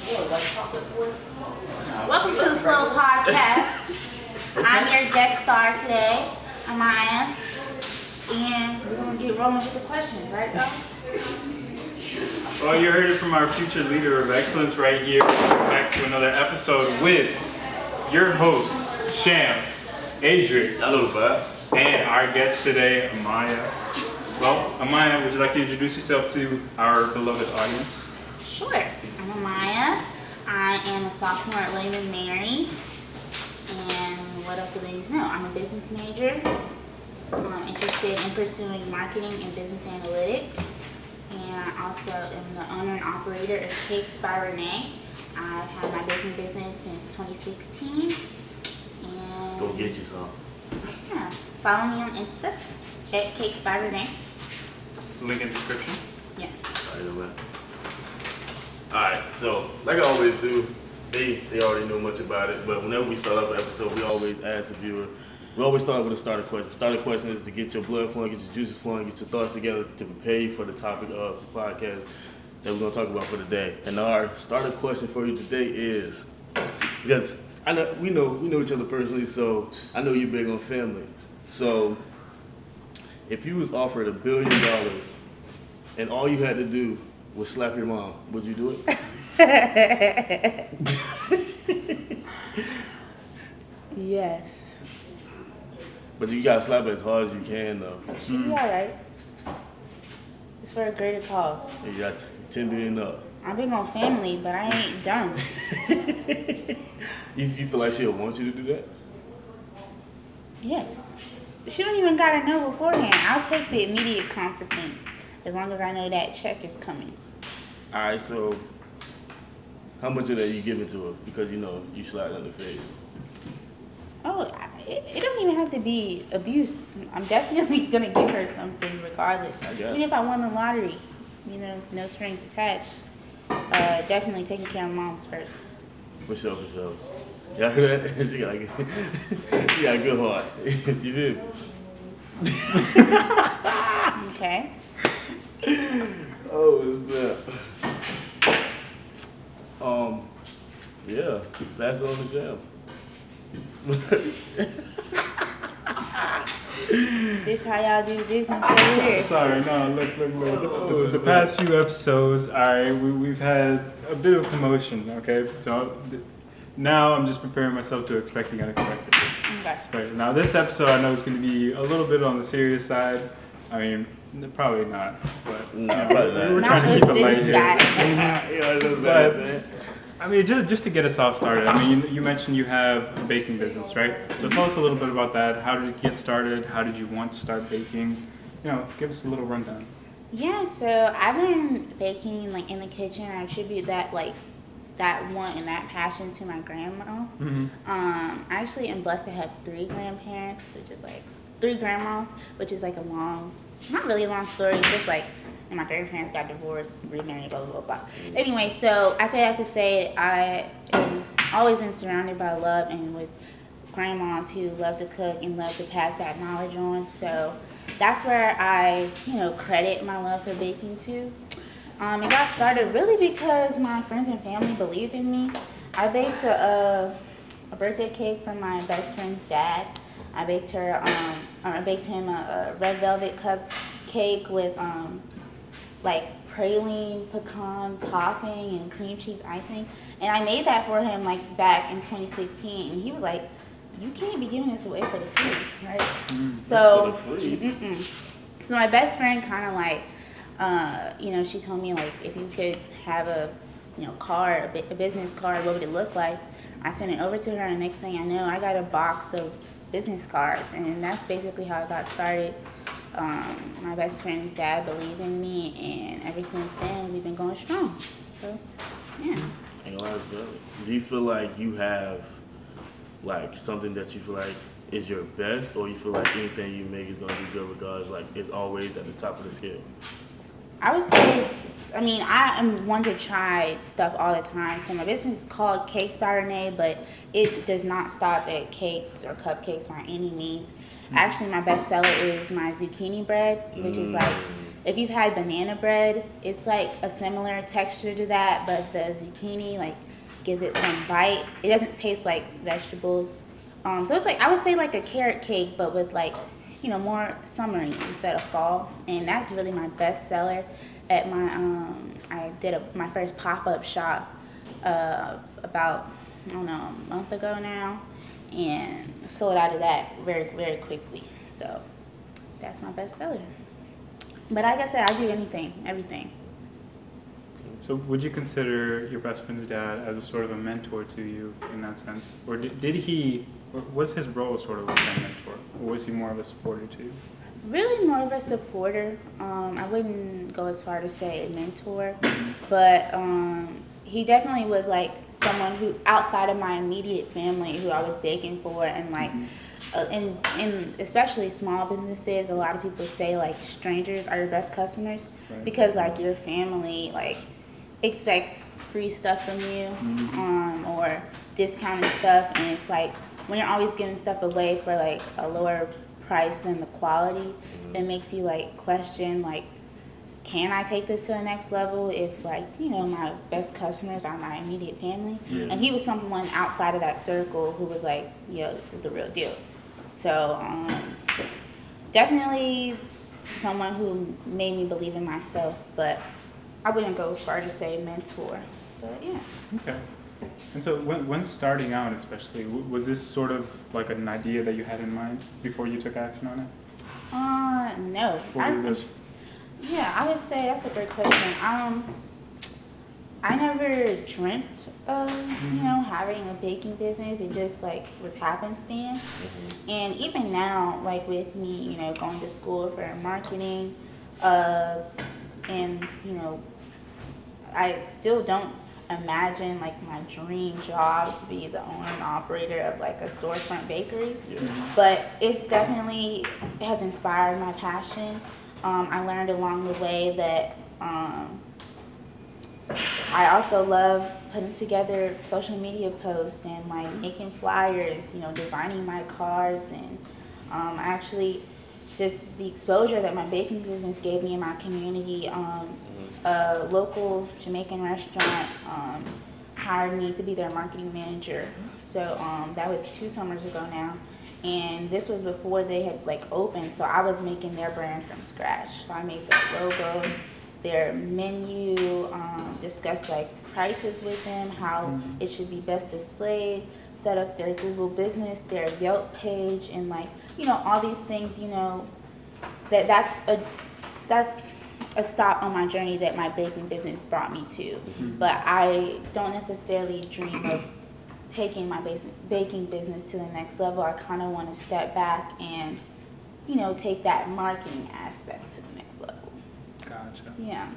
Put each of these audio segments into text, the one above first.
Welcome to the F.L.O.E Podcast. I'm your guest star today, Amaya, and we're gonna get rolling with the questions, right, though? Well, you heard it from our future leader of excellence right here. Back to another episode with your hosts, Sham, Adric, Hello, Bob. and our guest today, Amaya. Well, Amaya, would you like to introduce yourself to our beloved audience? Sure. I'm Amaya. I am a sophomore at William & Mary. And what else do they need to know? I'm a business major. I'm interested in pursuing marketing and business analytics. And I also am the owner and operator of CakesByRenai. I've had my baking business since 2016. And Go get you some. yeah, follow me on Insta at CakesByRenai. Link in the description. Yes. Alright, so like I always do, they already know much about it, but whenever we start up an episode, we always ask the viewer, we always start with a starter question. Starter question is to get your blood flowing, get your juices flowing, get your thoughts together to prepare you for the topic of the podcast that we're going to talk about for today. And our starter question for you today is, because I know we know each other personally, so I know you're big on family. So if you was offered $1 billion and all you had to do was slap your mom, would you do it? Yes. But you gotta slap her as hard as you can, though. She'll be alright. It's for a greater cause. You got 10 billion up. I'm big on family, but I ain't dumb. You feel like she'll want you to do that? Yes. She don't even gotta know beforehand. I'll take the immediate consequence as long as I know that check is coming. All right, so how much of that you giving to her because you know you slapped her in the face? Oh, it don't even have to be abuse. I'm definitely gonna give her something regardless. Even if I won the lottery, no strings attached. Definitely taking care of moms first. For sure. Y'all hear that? She got a good heart. You did. Okay. Oh, it's that. Yeah, that's on the jam. This how y'all do business over here. Sorry, no, look. The past few episodes, we've had a bit of commotion, okay? So now I'm just preparing myself to expect the unexpected. Okay. Now this episode I know is going to be a little bit on the serious side. I mean, probably not, but we're trying to keep it light here. But, I mean, just to get us off started, I mean, you mentioned you have a baking business, right? So tell us a little bit about that. How did it get started? How did you want to start baking? Give us a little rundown. Yeah, so I've been baking in the kitchen. I attribute that want and that passion to my grandma. Mm-hmm. I actually am blessed to have 3 grandparents, which is 3 grandmas, which is a long, not really a long story, just and my grandparents got divorced, remarried, blah, blah, blah, blah. Anyway, so I say that to say I have always been surrounded by love and with grandmas who love to cook and love to pass that knowledge on. So that's where I, credit my love for baking to. It got started really because my friends and family believed in me. I baked a birthday cake for my best friend's dad. I baked him a red velvet cupcake with praline pecan topping and cream cheese icing, and I made that for him back in 2016, and he was like, "You can't be giving this away for the free, right?" So my best friend kind of she told me if you could have a card, a business card, what would it look like? I sent it over to her, and next thing I know, I got a box of business cards, and that's basically how I got started. My best friend's dad believed in me, and ever since then, we've been going strong. So, yeah. That's good. Do you feel like you have something that you feel like is your best, or you feel like anything you make is going to be good regardless, it's always at the top of the scale? I would say, I am one to try stuff all the time. So my business is called CakesByRenai, but it does not stop at cakes or cupcakes by any means. Actually, my best seller is my zucchini bread, which is if you've had banana bread, it's like a similar texture to that, but the zucchini like gives it some bite. It doesn't taste like vegetables. So it's like, I would say like a carrot cake, but with like, more summery instead of fall. And that's really my best seller at my, I did my first pop-up shop about, I don't know, a month ago now, and sold out of that very, very quickly. So that's my best seller. But like I said, I do everything. So would you consider your best friend's dad as a sort of a mentor to you in that sense? Or or was his role sort of like a mentor? Or was he more of a supporter to you? Really more of a supporter. I wouldn't go as far to say a mentor, but he definitely was like someone who, outside of my immediate family, who I was baking for, and like, in especially small businesses, a lot of people say like strangers are your best customers, right? Because like your family like expects free stuff from you, or discounted stuff, and it's like when you're always giving stuff away for like a lower price than the quality, it makes you like question like, can I take this to the next level if like, my best customers are my immediate family? Yeah. And he was someone outside of that circle who was like, yo, this is the real deal. So definitely someone who made me believe in myself, but I wouldn't go as far to say mentor, but yeah. Okay. And so when starting out especially, was this sort of like an idea that you had in mind before you took action on it? No. I would say that's a great question. I never dreamt of, having a baking business. It just like was happenstance. And even now, like with me, going to school for marketing, and, I still don't imagine like my dream job to be the owner and operator of like a storefront bakery. But it's definitely has inspired my passion. I learned along the way that I also love putting together social media posts and like making flyers, designing my cards, and actually just the exposure that my baking business gave me in my community. A local Jamaican restaurant hired me to be their marketing manager. So that was 2 summers ago now. And this was before they had like opened, so I was making their brand from scratch. So I made their logo, their menu, discussed like prices with them, how it should be best displayed, set up their Google business, their Yelp page, and like, all these things, that's a stop on my journey that my baking business brought me to. But I don't necessarily dream of taking my baking business to the next level. I kind of want to step back and, take that marketing aspect to the next level. Gotcha. Yeah.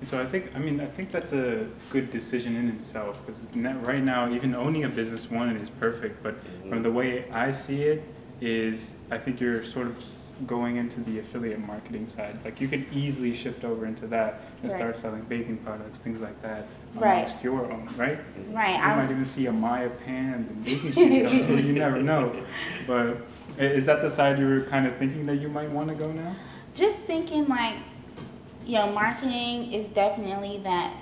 So I think that's a good decision in itself, because right now, even owning a business, one, is perfect, but from the way I see it is, I think you're sort of going into the affiliate marketing side. Like you could easily shift over into that and start selling baking products, things like that, amongst your own, right? Right. You might even see Amaya pans and baking sheets. You never know. But is that the side you were kind of thinking that you might want to go now? Just thinking like, marketing is definitely that.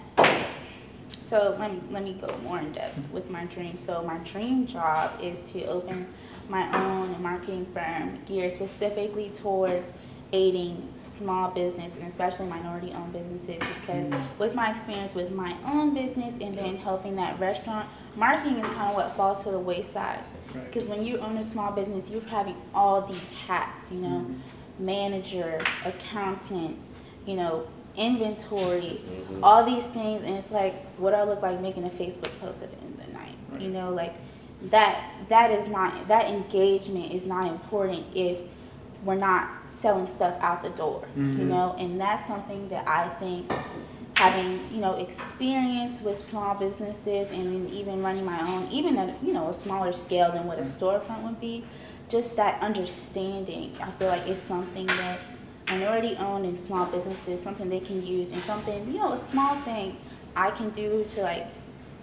So let me go more in depth with my dream. So my dream job is to open my own marketing firm geared specifically towards aiding small business and especially minority-owned businesses, because with my experience with my own business and then helping that restaurant, marketing is kind of what falls to the wayside. Because when you own a small business, you're having all these hats, manager, accountant, inventory, all these things, and it's like, what do I look like making a Facebook post at the end of the night? Like that engagement is not important if we're not selling stuff out the door, and that's something that I think having, experience with small businesses and then even running my own, even at, a smaller scale than what a storefront would be, just that understanding, I feel like is something that minority owned and small businesses, something they can use, and something, a small thing I can do to like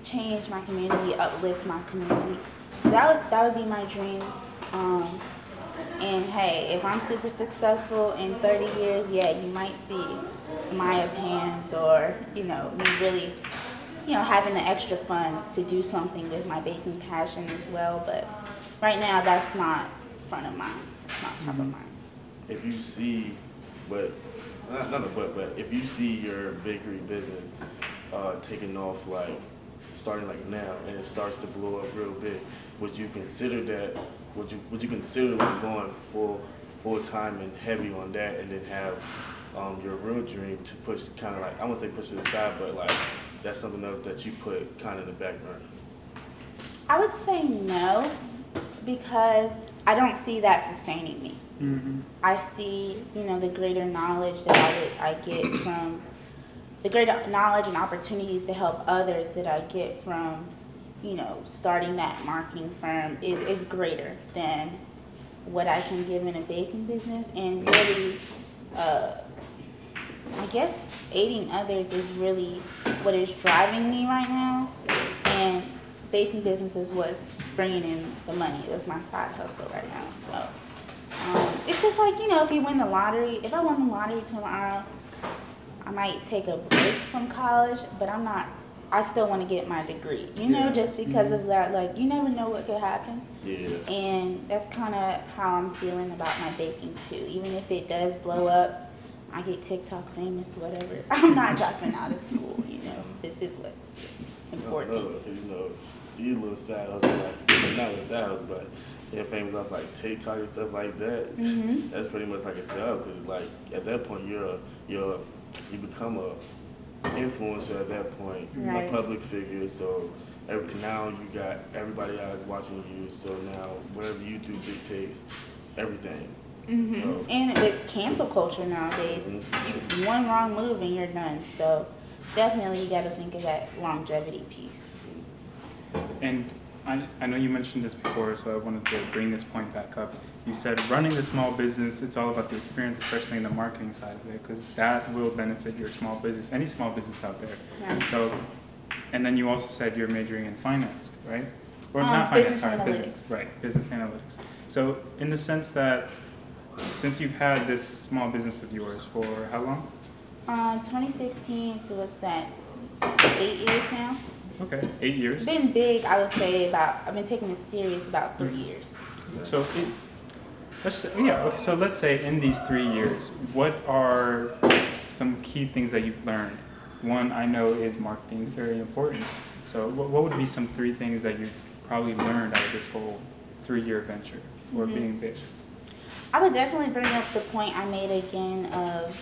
change my community, uplift my community. So that would be my dream. And hey, if I'm super successful in 30 years, yeah, you might see Amaya pans or, me really, having the extra funds to do something with my baking passion as well. But right now, that's not front of mind. It's not top of mind. If you see, but but if you see your bakery business taking off, like starting like now, and it starts to blow up real big, would you consider that? Would you consider like going full time and heavy on that, and then have your real dream to push, kind of like, I won't say push it aside, but like that's something else that you put kind of in the back burner? I would say no, because I don't see that sustaining me. I see, the greater knowledge that I get from, the greater knowledge and opportunities to help others that I get from, starting that marketing firm is greater than what I can give in a baking business. And really, I guess aiding others is really what is driving me right now. And baking business is what's bringing in the money. That's my side hustle right now. So it's just like, if you win the lottery, if I won the lottery tomorrow, I might take a break from college, but I still want to get my degree, just because of that. Like, you never know what could happen. Yeah. And that's kind of how I'm feeling about my baking too. Even if it does blow up, I get TikTok famous, whatever, I'm not dropping out of school, This is what's important. You a little sad hustle, like, not a little sad hustle, but you're famous off like TikTok and stuff like that. That's pretty much like a job, because like at that point you become a influencer at that point, right. A public figure. So now you got everybody else watching you. So now whatever you do dictates everything. So, and with cancel culture nowadays, one wrong move and you're done. So definitely you got to think of that longevity piece. And I know you mentioned this before, so I wanted to bring this point back up. You said running a small business, it's all about the experience, especially in the marketing side of it, because that will benefit your small business, any small business out there. Yeah. So, and then you also said you're majoring in finance, right? Or not finance, business, right, business analytics. So in the sense that, since you've had this small business of yours for how long? 2016, so what's that, 8 years now? Okay, 8 years. It's been big, I would say, I've been taking this serious about 3 years. So let's say in these 3 years, what are some key things that you've learned? One, I know, is marketing is very important. So what would be some 3 things that you've probably learned out of this whole 3-year venture or being big? I would definitely bring up the point I made again of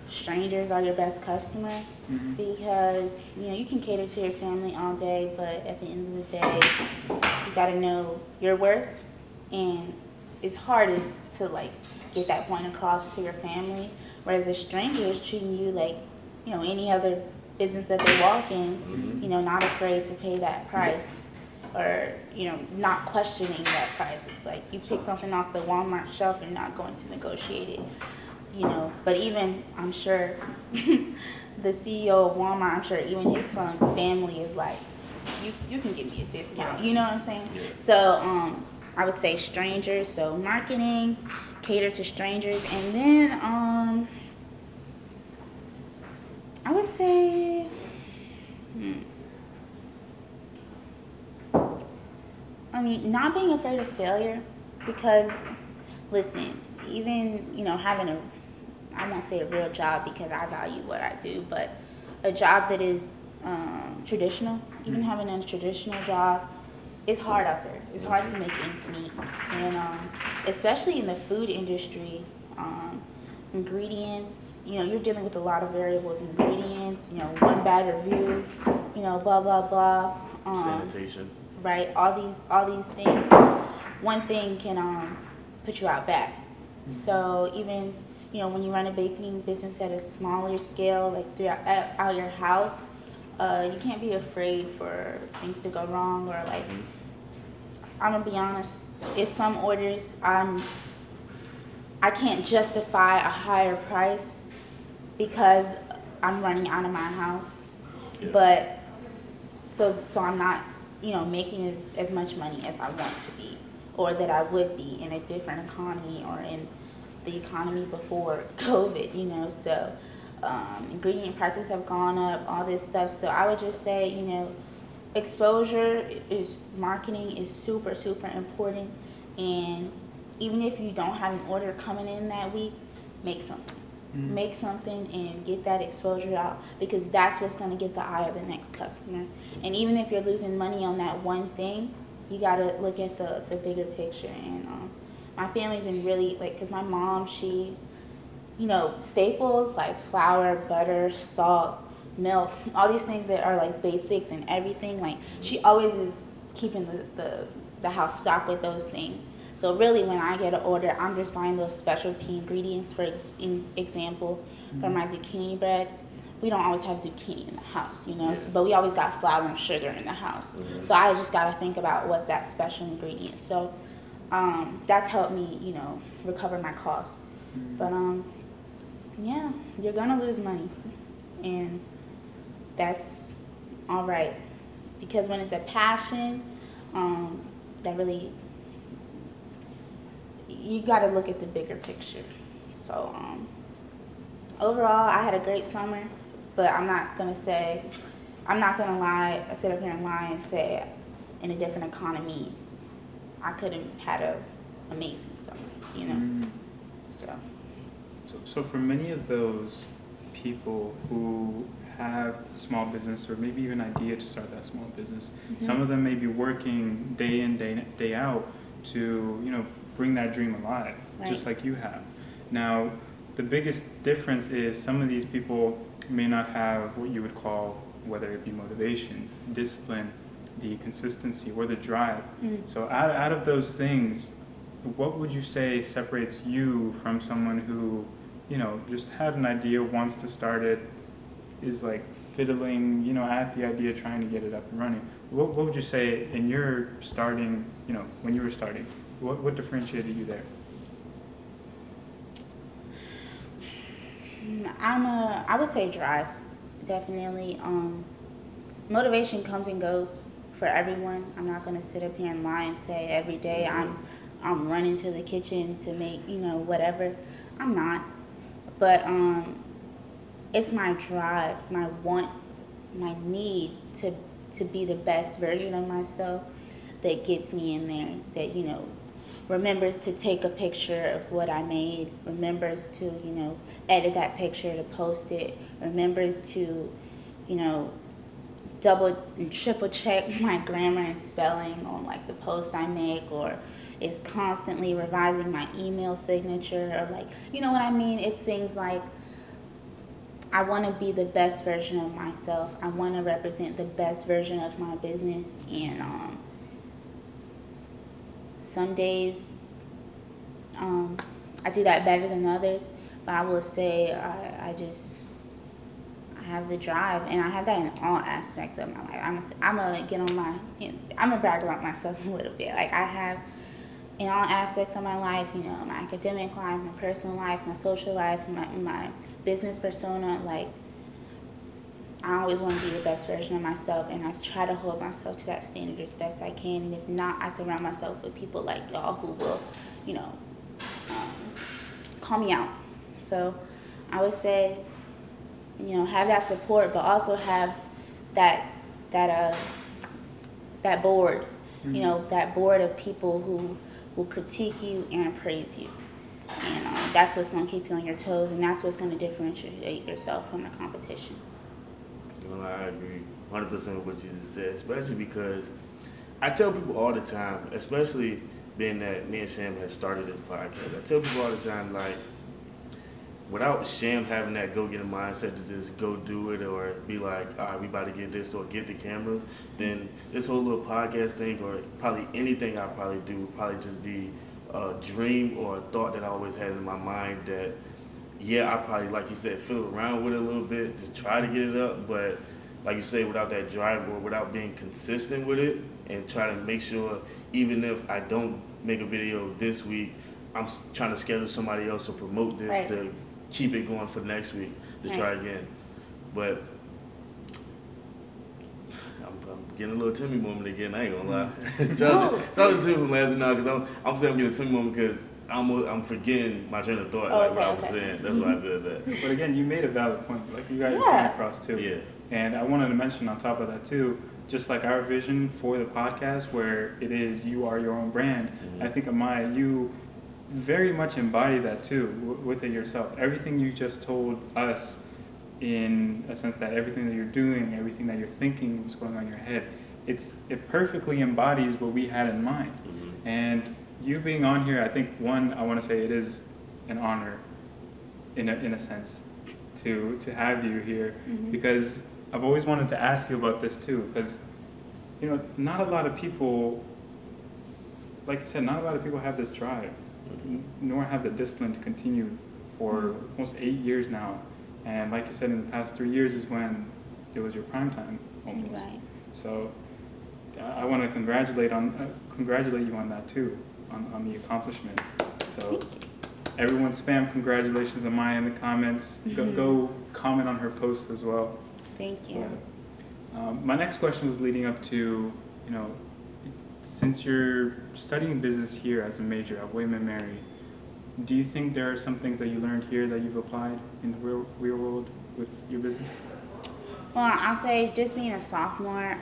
strangers are your best customer, because you can cater to your family all day, but at the end of the day you got to know your worth, and it's hardest to like get that point across to your family, whereas a stranger is treating you like any other business that they walk in, not afraid to pay that price, or not questioning that price. It's like you pick something off the Walmart shelf and not going to negotiate it. But even, I'm sure, the CEO of Walmart, I'm sure even his family is like, you can give me a discount, you know what I'm saying? Yeah. So, I would say strangers, so marketing, cater to strangers, and then, I would say, not being afraid of failure, because, listen, even, having I won't say a real job because I value what I do, but a job that is traditional, even having a traditional job, it's hard out there. It's hard to make ends meet. And especially in the food industry, ingredients, you're dealing with a lot of variables, ingredients, one bad review, blah, blah, blah. Sanitation. Right, all these things. One thing can put you out bad. So even when you run a baking business at a smaller scale, like throughout your house, you can't be afraid for things to go wrong, or like, I'm gonna be honest, if some orders I can't justify a higher price because I'm running out of my house, but so I'm not making as much money as I want to be, or that I would be in a different economy or in the economy before COVID, you know. So ingredient prices have gone up, all this stuff. So I would just say, you know, exposure is marketing is super, super important. And even if you don't have an order coming in that week, make something. Make something and get that exposure out, because that's what's going to get the eye of the next customer. And even if you're losing money on that one thing, you got to look at the bigger picture. And my family's been really, like, because my mom, she, you know, staples like flour, butter, salt, milk, all these things that are like basics and everything, like she always is keeping the house stocked with those things. So really, when I get an order, I'm just buying those specialty ingredients. For example, for my zucchini bread, we don't always have zucchini in the house, you know, but we always got flour and sugar in the house. So I just got to think about what's that special ingredient. So that's helped me, you know, recover my costs. But yeah, you're gonna lose money, and that's all right, because when it's a passion, that really, you got to look at the bigger picture. So overall, I had a great summer, but I'm not gonna lie, sit up here and lie and say in a different economy I couldn't had an amazing summer, you know. So for many of those people who have a small business, or maybe even idea to start that small business, some of them may be working day in, day out to, you know, bring that dream alive, just like you have. Now, the biggest difference is some of these people may not have what you would call, whether it be motivation, discipline, the consistency, or the drive. So out of those things, what would you say separates you from someone who, you know, just had an idea, wants to start it, is like fiddling, you know, at the idea, trying to get it up and running? What would you say in your starting, you know, when you were starting, what differentiated you there? I would say drive, definitely. Motivation comes and goes for everyone. I'm not gonna sit up here and lie and say every day I'm running to the kitchen to make, you know, whatever. I'm not. But it's my drive, my want, my need to be the best version of myself that gets me in there, that, you know, remembers to take a picture of what I made, remembers to, you know, edit that picture to post it, remembers to, you know, double and triple check my grammar and spelling on like the post I make, or is constantly revising my email signature, or like, you know what I mean? It's things like, I want to be the best version of myself. I want to represent the best version of my business, and some days I do that better than others, but I will say I have the drive, and I have that in all aspects of my life. I'm gonna brag about myself a little bit. Like, I have in all aspects of my life, you know, my academic life, my personal life, my social life, my business persona, like, I always want to be the best version of myself, and I try to hold myself to that standard as best I can. And if not, I surround myself with people like y'all who will, you know, call me out. So I would say, you know, have that support, but also have that board, you know, that board of people who will critique you and praise you. And that's what's going to keep you on your toes, and that's what's going to differentiate yourself from the competition. You know, I agree 100% with what you just said, especially because I tell people all the time, especially being that me and Sham has started this podcast, I tell people all the time, like, without Sham having that go-getter mindset to just go do it, or be like, all right, we about to get this, or get the cameras, then this whole little podcast thing, or probably anything I probably do, would probably just be a dream or a thought that I always had in my mind that, yeah, I probably, like you said, fiddle around with it a little bit, just try to get it up, but like you say, without that drive, or without being consistent with it, and try to make sure, even if I don't make a video this week, I'm trying to schedule somebody else to promote this, to keep it going for next week, to try again. But I'm getting a little Timmy moment again. I ain't gonna lie. No. Shout out to Timmy from last week now, because I'm saying I'm getting a Timmy moment because I'm forgetting my train of thought, what I was saying. That's why I said that. But again, you made a valid point. Like, you got your Yeah. point across too. Yeah. And I wanted to mention on top of that too, just like our vision for the podcast, where it is you are your own brand. I think, Amaya, you very much embody that too with it yourself. Everything you just told us, in a sense that everything that you're doing, everything that you're thinking, what's going on in your head, it perfectly embodies what we had in mind. And you being on here, I think, one, I want to say it is an honor, in a sense, to have you here, because I've always wanted to ask you about this too, because not a lot of people, like you said, not a lot of people have this drive, nor have the discipline to continue for almost 8 years now. And like you said, in the past 3 years is when it was your prime time almost. Right. So I want to congratulate you on that too, on the accomplishment. So everyone spam congratulations Amaya in the comments. Go comment on her post as well. Thank you. My next question was leading up to, since you're studying business here as a major at William & Mary, do you think there are some things that you learned here that you've applied in the real world with your business? Well, I'll say just being a sophomore,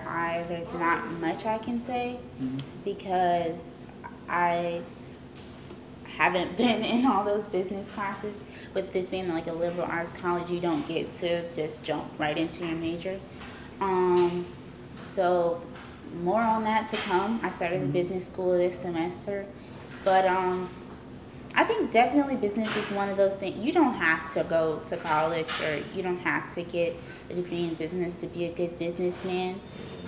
there's not much I can say because I haven't been in all those business classes. With this being like a liberal arts college, you don't get to just jump right into your major. So more on that to come. I started the business school this semester, but I think definitely business is one of those things. You don't have to go to college or you don't have to get a degree in business to be a good businessman.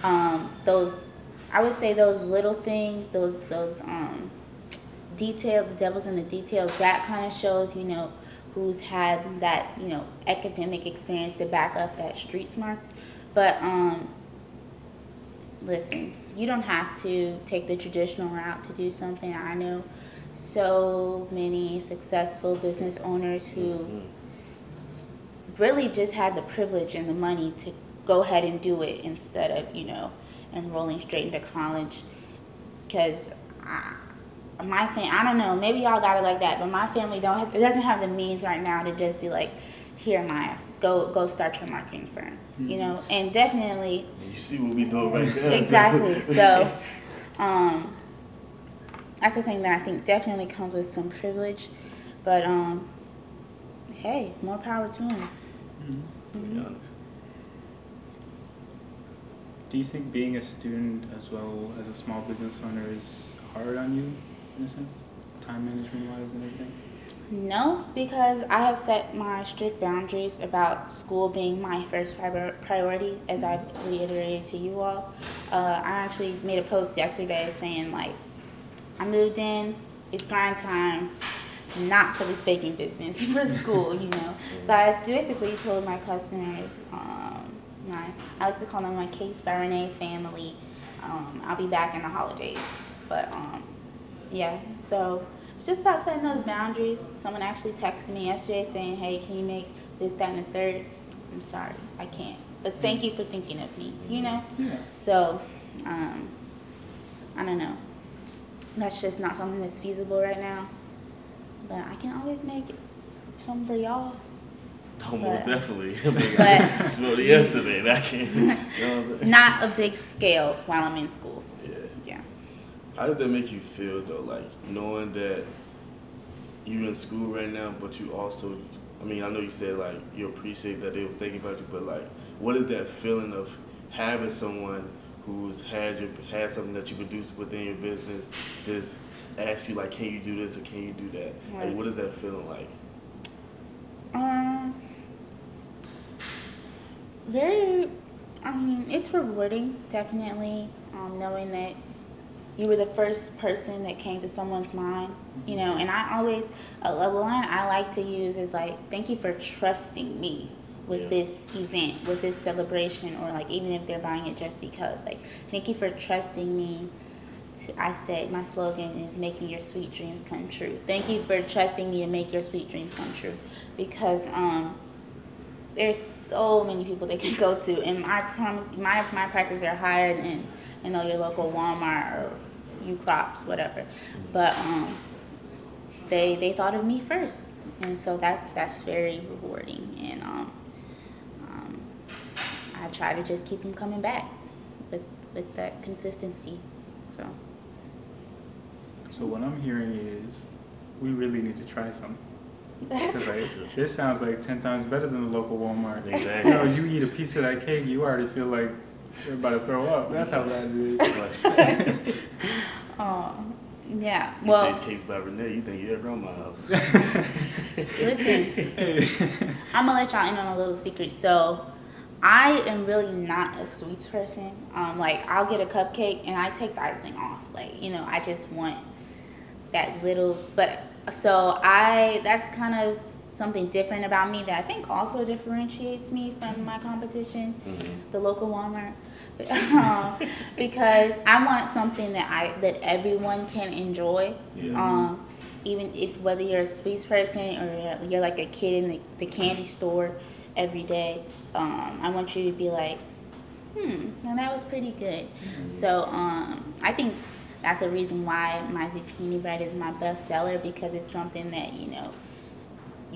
I would say those little things, those details, the devil's in the details, that kind of shows, who's had that, academic experience to back up that street smarts. But listen, you don't have to take the traditional route to do something. I know so many successful business owners who really just had the privilege and the money to go ahead and do it instead of, enrolling straight into college. Because my family, I don't know, maybe y'all got it like that, but my family doesn't have the means right now to just be like, here, Maya, go start your marketing firm, and definitely. You see what we doing right now. Exactly. So, that's the thing that I think definitely comes with some privilege, but hey, more power to them. To be honest. Do you think being a student as well as a small business owner is hard on you, in a sense, time management wise and everything? No, because I have set my strict boundaries about school being my first priority, as I've reiterated to you all. I actually made a post yesterday saying, I moved in, it's grind time, not for this baking business, for school, So I basically told my customers, I like to call them my CakesByRenai family. I'll be back in the holidays. But, yeah, so it's just about setting those boundaries. Someone actually texted me yesterday saying, hey, can you make this, that, and the third? I'm sorry, I can't. But thank you for thinking of me, Yeah. So, I don't know. That's just not something that's feasible right now. But I can always make something for y'all. Oh, most definitely. But I smelled it yesterday, and I can't. Not a big scale while I'm in school. Yeah. How does that make you feel, though, knowing that you're in school right now, but you also, I know you said, you appreciate that they was thinking about you, but, what is that feeling of having someone who's had something that you produce within your business just ask you, can you do this or can you do that? Right. What is that feeling like? It's rewarding, definitely, knowing that you were the first person that came to someone's mind, and I always, a line I like to use is thank you for trusting me with this event, with this celebration, or even if they're buying it just because, thank you for trusting me. I said my slogan is making your sweet dreams come true. Thank you for trusting me to make your sweet dreams come true, because there's so many people they can go to, and I promise my prices are higher than your local Walmart or U-Crops, whatever. But they thought of me first, and so that's very rewarding, and I try to just keep them coming back with that consistency. So what I'm hearing is we really need to try something. Because this sounds like 10 times better than the local Walmart. Exactly. You eat a piece of that cake, you already feel like you're about to throw up. That's how bad it is. Yeah. You Well, taste CakesByRenai, you think you're at grandma's house. listen, I'm gonna let y'all in on a little secret. So, I am really not a sweets person. Like I'll get a cupcake and I take the icing off. Like I just want that little. But so that's kind of something different about me that I think also differentiates me from my competition, the local Walmart. Because I want something that everyone can enjoy. Yeah. Even if whether you're a sweets person or you're like a kid in the candy store every day, I want you to be like, now that was pretty good. So I think that's a reason why my zucchini bread is my best seller, because it's something that you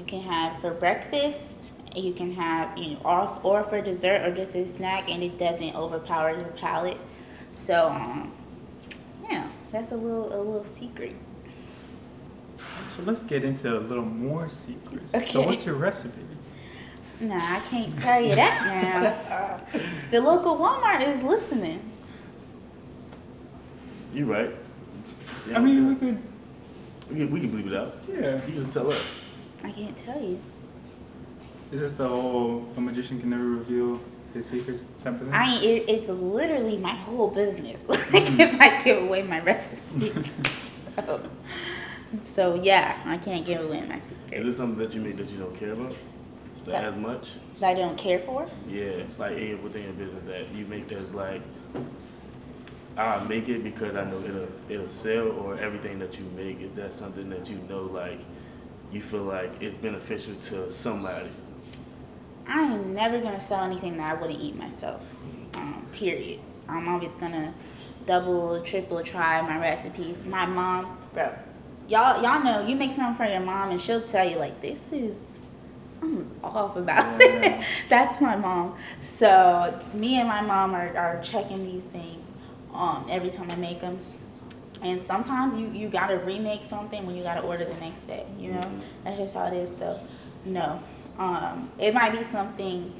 can have for breakfast, you can have or for dessert or just a snack, and it doesn't overpower your palate. So yeah, that's a little secret. So let's get into a little more secrets. Okay. So what's your recipe? Nah, I can't tell you that now. The local Walmart is listening. You right. Yeah, I mean, we could. we can bleep it out. Yeah. You can just tell us. I can't tell you. Is this the whole a magician can never reveal his secrets type of thing? It's literally my whole business. Like if I give away my recipes. So yeah, I can't give away my secret. Is this something that you make that you don't care about? That as much? That I don't care for? Yeah, like within your business that you make that's like, I make it because I know it'll sell, or everything that you make, is that something that like you feel like it's beneficial to somebody? I am never gonna sell anything that I wouldn't eat myself. Period. I'm always gonna double, triple try my recipes. My mom, bro, y'all know you make something for your mom and she'll tell you like something's off about it. That's my mom. So me and my mom are checking these things every time I make them. And sometimes you gotta remake something when you gotta order the next day. That's just how it is. So no, it might be something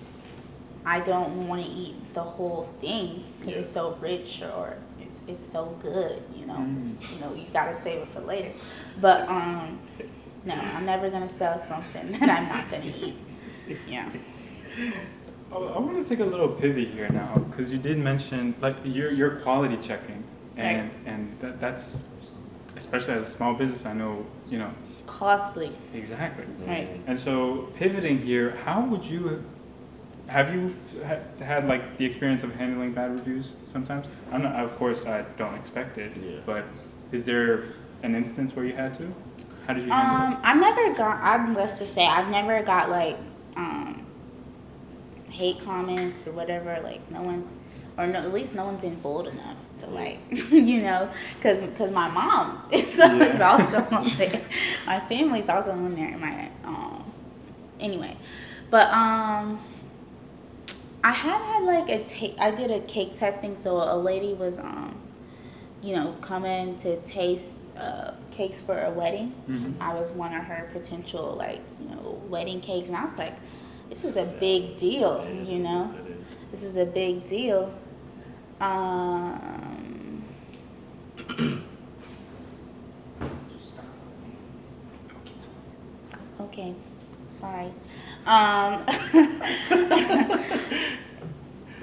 I don't want to eat the whole thing because it's so rich or it's so good. You gotta save it for later. But no, I'm never gonna sell something that I'm not gonna eat. Yeah. I want to take a little pivot here now, because you did mention like your quality checking, and that's, especially as a small business, I know Costly. exactly. Right. And so pivoting here, how would you have you had like the experience of handling bad reviews sometimes? I'm not, of course, I don't expect it, but is there an instance where you had to? How did you handle it? I'm blessed to say I've never got like hate comments or whatever. Like at least no one's been bold enough to like, because my mom is also on there. My family's also on there. Anyway, but I have had like I did a cake testing, so a lady was coming to taste cakes for a wedding. Mm-hmm. I was one of her potential wedding cakes, and I was like, this is a big deal, This is a big deal. Okay, sorry.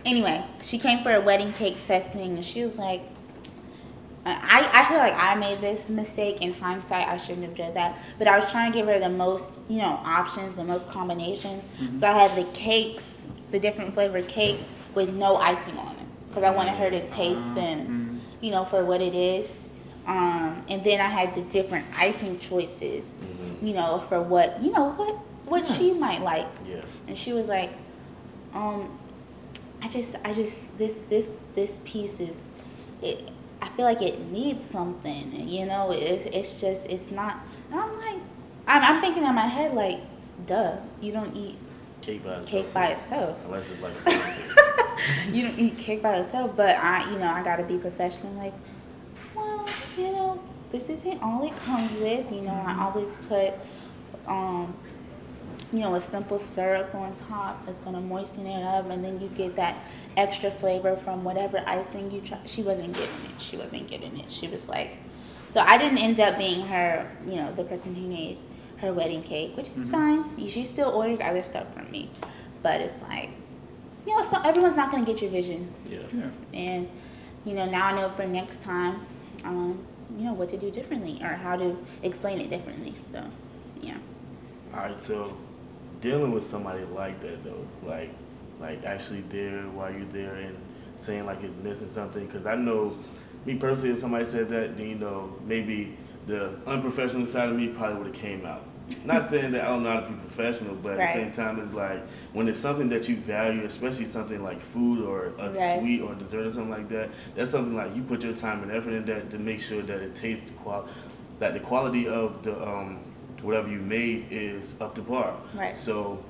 Anyway, she came for a wedding cake testing, and she was like, I feel like I made this mistake in hindsight. I shouldn't have done that. But I was trying to give her the most, options, the most combinations. Mm-hmm. So I had the cakes, the different flavored cakes with no icing on them. Because I wanted her to taste them, for what it is. And then I had the different icing choices, for what what she might like. Yeah. And she was like, I just this piece is it. I feel like it needs something, it's not. And I'm like, I'm thinking in my head like, duh, you don't eat Cake by itself. Unless it's like a cake. You don't eat cake by itself, but I gotta be professional. Like, well, this isn't all it comes with. I always put, a simple syrup on top that's gonna moisten it up, and then you get that extra flavor from whatever icing you try. She wasn't getting it. She was like, so I didn't end up being her, the person who made her wedding cake, which is fine. She still orders other stuff from me, but it's like, so everyone's not gonna get your vision. Yeah. And now I know for next time, what to do differently or how to explain it differently. So, yeah. All right, so dealing with somebody like that though, like actually there while you're there and saying like it's missing something, because I know me personally, if somebody said that, then maybe the unprofessional side of me probably would have came out. Not saying that I don't know how to be professional, but at the same time, it's like when it's something that you value, especially something like food or a sweet or dessert or something like that, that's something like you put your time and effort in that to make sure that it tastes that the quality of the whatever you made is up to par. Right. So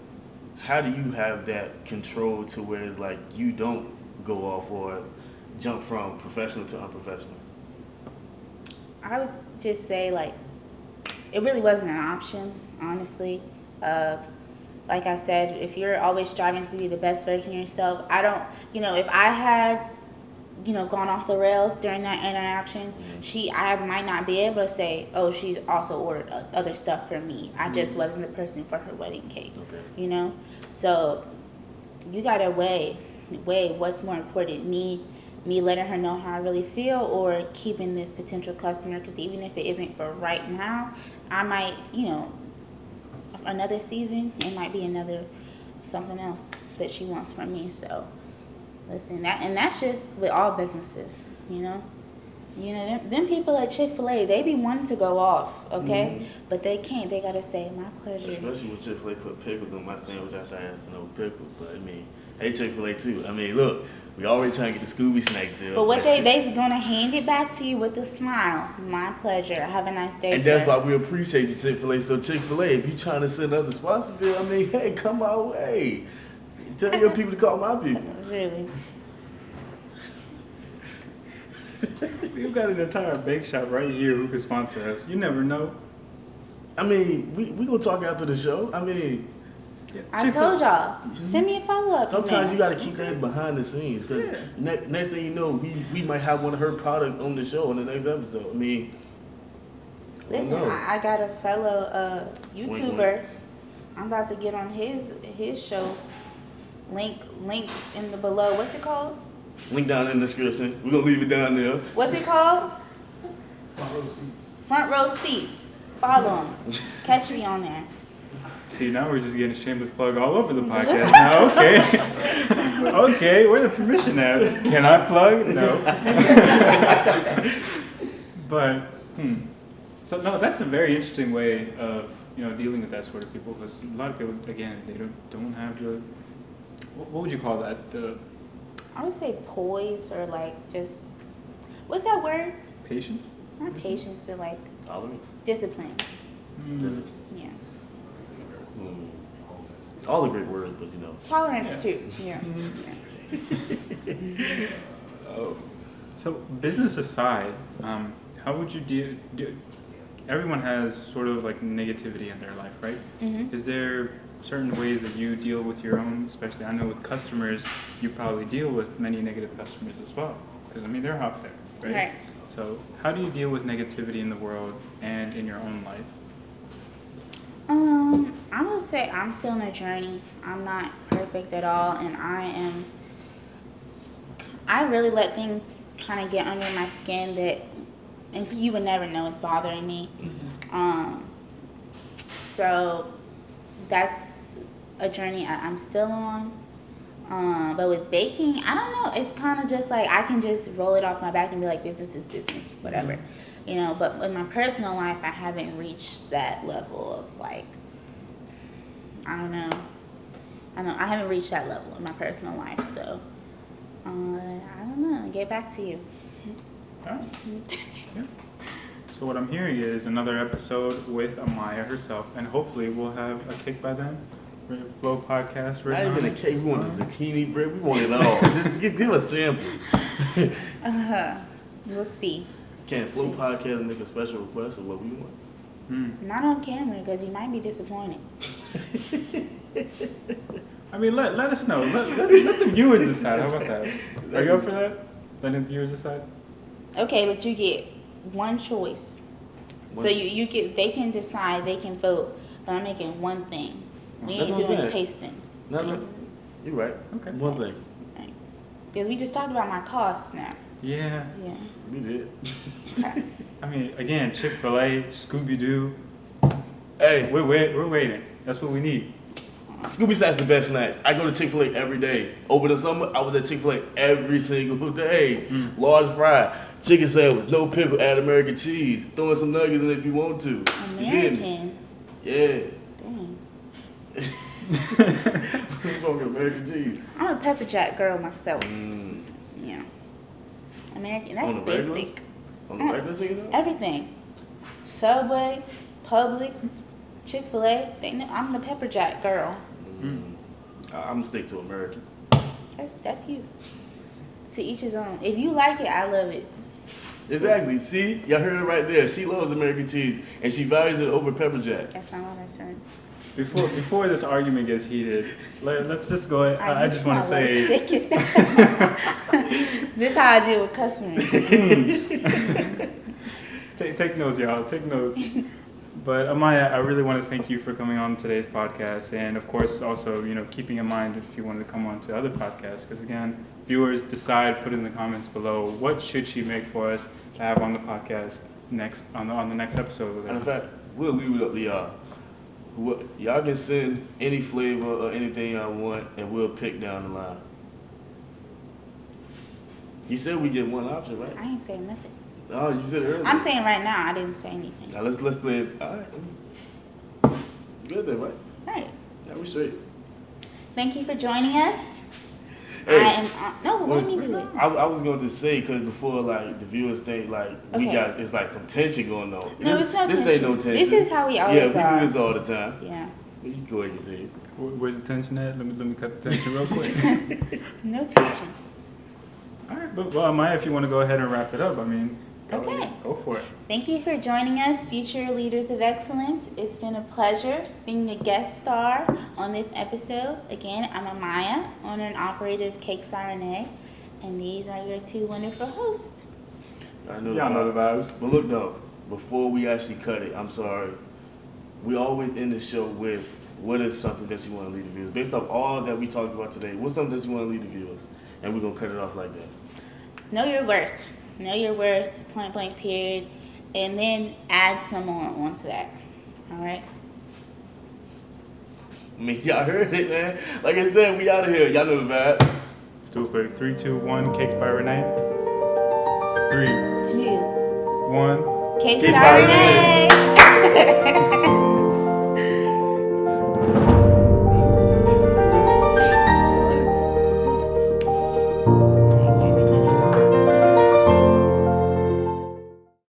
how do you have that control to where it's like you don't go off or jump from professional to unprofessional? I would just say, like, it really wasn't an option, honestly. Like I said, if you're always striving to be the best version of yourself, I don't, if I had, gone off the rails during that interaction, I might not be able to say, oh, she's also ordered other stuff for me. I just wasn't the person for her wedding cake, So you got to weigh what's more important, me letting her know how I really feel, or keeping this potential customer, because even if it isn't for right now, I might, another season, it might be something else that she wants from me. So listen, that's just with all businesses, them people at Chick-fil-A, they be wanting to go off, okay? But they can't. They gotta say, my pleasure. Especially when Chick-fil-A put pickles on my sandwich after I asked for no pickles. But hey, Chick-fil-A too. Look, we already trying to get the Scooby snack deal. But what they gonna hand it back to you with a smile. My pleasure. Have a nice day, and sir. that's why we appreciate you, Chick-fil-A. So Chick-fil-A, if you trying to send us a sponsor deal, hey, come our way. Tell your people to call my people. Really. We've got an entire bake shop right here who could sponsor us. You never know. We gonna talk after the show. I told y'all, send me a follow-up. Sometimes you got to keep that behind the scenes, because next thing you know, we might have one of her products on the show in the next episode. Listen, I got a fellow YouTuber. Wink. I'm about to get on his show. Link in the below. What's it called? Link down in the description. We're gonna leave it down there. What's it called? Front row seats. Follow him. Catch me on there. See, now we're just getting a shameless plug all over the podcast now. Okay. Okay, where's the permission at? Can I plug? No. But, So, no, that's a very interesting way of, dealing with that sort of people. Because a lot of people, again, they don't have the, what would you call that? I would say poise, or like just, what's that word? Patience? Not patience, but like tolerance. Discipline. Discipline. Yeah. All the great words, but tolerance too. Yeah. So business aside, how would you deal? Everyone has sort of like negativity in their life, right? Mm-hmm. Is there certain ways that you deal with your own? Especially, I know with customers, you probably deal with many negative customers as well, because they're out there, right? Right. So how do you deal with negativity in the world and in your own life? I would say I'm still on a journey. I'm not perfect at all, and I really let things kind of get under my skin and you would never know it's bothering me. Mm-hmm. So that's a journey I'm still on. But with baking, I don't know. It's kind of just like I can just roll it off my back and be like, business is business, whatever. But in my personal life, I haven't reached that level of like, I don't know. I haven't reached that level in my personal life, so I don't know. Get back to you. All right. Yeah. So what I'm hearing is another episode with Amaya herself, and hopefully we'll have a cake by then. F.L.O.E Podcast. Not even a cake. We want the zucchini bread. We want it all. Just give us samples. We'll see. Can F.L.O.E Podcast make a special request of what we want? Not on camera, because you might be disappointed. I mean, let us know. Let the viewers decide. How about that? Are you up for that? Letting the viewers decide? Okay, but you get one choice. So you get, they can decide, they can vote, but I'm making one thing. We ain't doing tasting. No, you're right. Okay. One thing. Right. Because we just talked about my costs now. Yeah. We did. I mean, again, Chick-fil-A, Scooby-Doo. Hey, We're waiting. That's what we need. Scooby Snack's the best snacks. I go to Chick-fil-A every day. Over the summer, I was at Chick-fil-A every single day. Large fry, chicken sandwich, no pickle, add American cheese. Throwing some nuggets in if you want to. American? Yeah. Dang. You gonna get American cheese? I'm a pepper jack girl myself. Mm. Yeah. American, On that's the regular? basic. On the regular chicken? Everything. Subway, Publix, Chick-fil-A, they know I'm the pepper jack girl. I'm gonna stick to American. That's you. To each his own. If you like it, I love it. Exactly. See, y'all heard it right there. She loves American cheese, and she values it over pepper jack. That's not what I said. Before this argument gets heated, let's just go ahead. I just want to say. This is how I deal with customers. Take notes, y'all. Take notes. But Amaya, I really want to thank you for coming on today's podcast, and of course, also keeping in mind if you wanted to come on to other podcasts, because again, viewers decide. Put in the comments below what should she make for us to have on the podcast next on the next episode. And in fact, we'll leave it up to y'all. Y'all can send any flavor or anything y'all want, and we'll pick down the line. You said we get one option, right? I ain't saying nothing. Oh, you said it earlier. I'm saying right now, I didn't say anything. Now let's play it. All right. Good then, right? Right. Now we straight. Thank you for joining us. Hey, I am. No, let me do it. I was going to say, because before, like, the viewers think, like, we Okay. got, it's like some tension going on. No, it's not This tension. ain't no tension. This is how we always Yeah, we are. do this all the time. Yeah. You can go ahead and continue. Where's the tension at? Let me cut the tension real quick. No tension. All right, but well, Amaya, if you want to go ahead and wrap it up, I mean, Okay. go for it. Thank you for joining us, future leaders of excellence. It's been a pleasure being a guest star on this episode. Again, I'm Amaya, owner and operator of CakesByRenai, and these are your two wonderful hosts. I know Y'all know the vibes. But look, though, before we actually cut it, I'm sorry. We always end the show with, what is something that you want to leave the viewers? Based off all that we talked about today, what's something that you want to leave the viewers? And we're going to cut it off like that. Know your worth. Know your worth, point blank period, and then add some more onto that. All right? I mean, y'all heard it, man. Like I said, we out of here. Y'all know the vibe. Let's do it quick. 3, 2, 1. Cakes by Renai. 3, 2. 1. Cakes by Renai.